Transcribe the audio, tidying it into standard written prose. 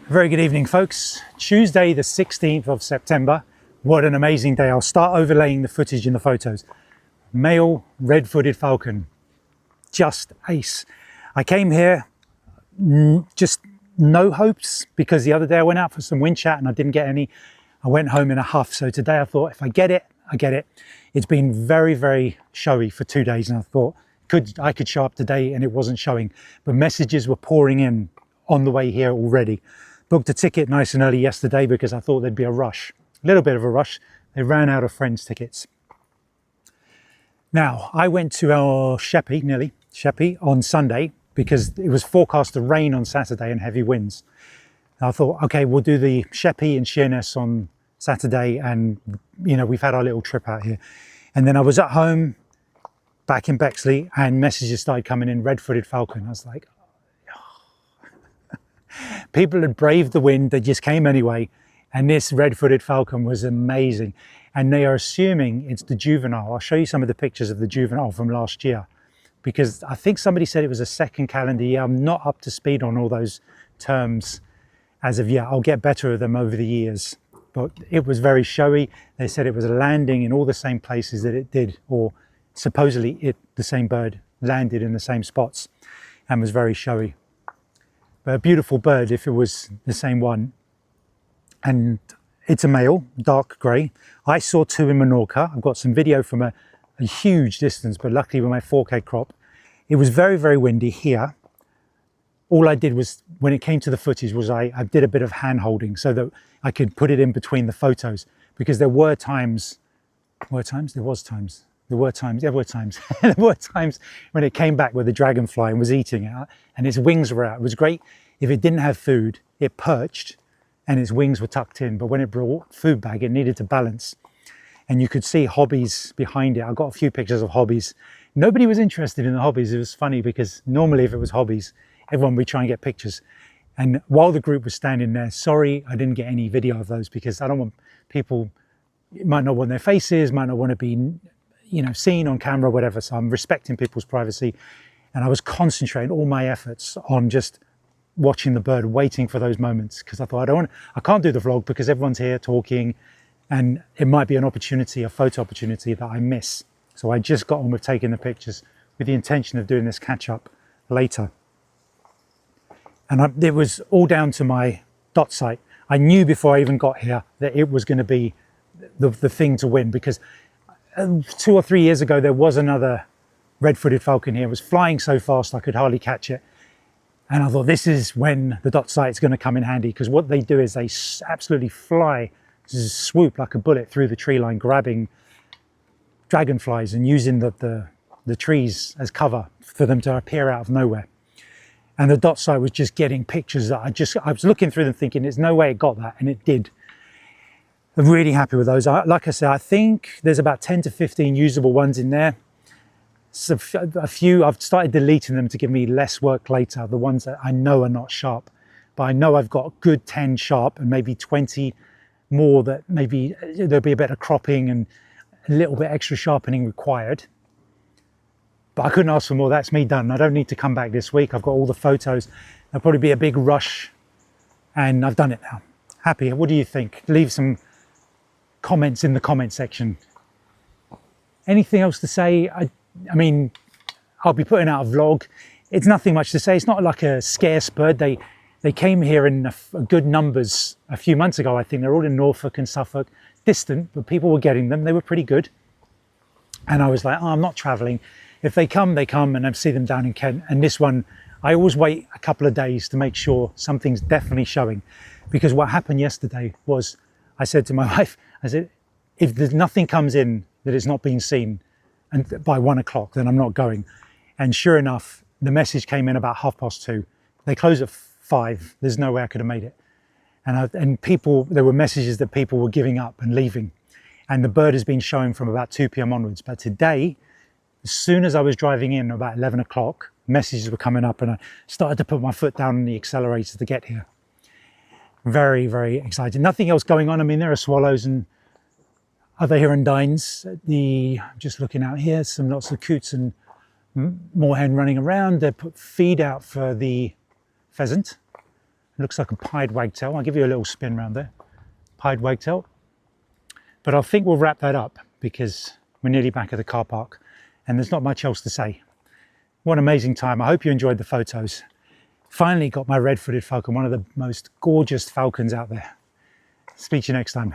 Very good evening, folks. Tuesday the 16th of September. What an amazing day. I'll start overlaying the footage in the photos. Male red-footed falcon, just ace. I came here just no hopes, because the other day I went out for some wind chat and I didn't get any. I went home in a huff. So today I thought, if I get it, I get it. It's been very, very showy for 2 days, and I thought I could show up today, and it wasn't showing. But messages were pouring in on the way here already. Booked a ticket nice and early yesterday because I thought there'd be a rush, a little bit of a rush. They ran out of friends' tickets. Now, I went to our Sheppey on Sunday because it was forecast to rain on Saturday and heavy winds. I thought, okay, we'll do the Sheppey and Sheerness on Saturday, and we've had our little trip out here. And then I was at home back in Bexley and messages started coming in, red-footed falcon. I was like, people had braved the wind, they just came anyway, and this red-footed falcon was amazing. And they are assuming it's the juvenile. I'll show you some of the pictures of the juvenile from last year, because I think somebody said it was a second calendar year. I'm not up to speed on all those terms as of yet. I'll get better at them over the years, but it was very showy. They said it was landing in all the same places that it did, or supposedly the same bird landed in the same spots and was very showy. But a beautiful bird if it was the same one. And it's a male, dark grey. I saw two in Menorca. I've got some video from a huge distance, but luckily with my 4K crop. It was very, very windy here. All I did was, when it came to the footage, was I did a bit of hand holding so that I could put it in between the photos, because there were times when it came back with the dragonfly and was eating it, and its wings were out. It was great. If it didn't have food, it perched and its wings were tucked in, but when it brought food back, it needed to balance. And you could see hobbies behind it. I got a few pictures of hobbies. Nobody was interested in the hobbies. It was funny because normally if it was hobbies, everyone would try and get pictures. And while the group was standing there, sorry, I didn't get any video of those, because I don't want people, might not want their faces, might not want to be seen on camera, whatever. So I'm respecting people's privacy. And I was concentrating all my efforts on just watching the bird, waiting for those moments, because I thought I can't do the vlog because everyone's here talking, and it might be an opportunity, a photo opportunity that I miss. So I just got on with taking the pictures with the intention of doing this catch up later. And it was all down to my dot sight. I knew before I even got here that it was going to be the thing to win, because 2 or 3 years ago there was another red-footed falcon here. It was flying so fast I could hardly catch it, and I thought, this is when the dot sight is going to come in handy, because what they do is they absolutely fly, swoop like a bullet through the tree line, grabbing dragonflies and using the trees as cover for them to appear out of nowhere. And the dot sight was just getting pictures that I was looking through them thinking, there's no way it got that, and it did. I'm really happy with those. Like I said, I think there's about 10 to 15 usable ones in there. So a few, I've started deleting them to give me less work later, the ones that I know are not sharp. But I know I've got a good 10 sharp and maybe 20 more that maybe there'll be a bit of cropping and a little bit extra sharpening required. But I couldn't ask for more. That's me done. I don't need to come back this week. I've got all the photos. There'll probably be a big rush, and I've done it now. Happy. What do you think? Leave some comments in the comment section. Anything else to say? I mean, I'll be putting out a vlog. It's nothing much to say. It's not like a scarce bird. They came here in good numbers a few months ago. I think they're all in Norfolk and Suffolk, distant, but people were getting them. They were pretty good. And I was like, oh, I'm not traveling. If they come, they come, and I see them down in Kent. And this one, I always wait a couple of days to make sure something's definitely showing. Because what happened yesterday was, I said to my wife, I said, if there's nothing comes in that is not being seen, and by 1 o'clock, then I'm not going. And sure enough, the message came in about 2:30. They close at 5. There's no way I could have made it. And there were messages that people were giving up and leaving. And the bird has been showing from about 2 p.m. onwards. But today, as soon as I was driving in about 11 o'clock, messages were coming up, and I started to put my foot down on the accelerator to get here. Very, very excited. Nothing else going on. I mean, there are swallows and other hirundines. Just looking out here, lots of coots and moorhen running around. They put feed out for the pheasant, Looks like a pied wagtail. I'll give you a little spin around there. Pied wagtail. But I think we'll wrap that up because we're nearly back at the car park and there's not much else to say. What an amazing time. I hope you enjoyed the photos. Finally got my red-footed Falcon, one of the most gorgeous Falcons out there. Speak to you next time.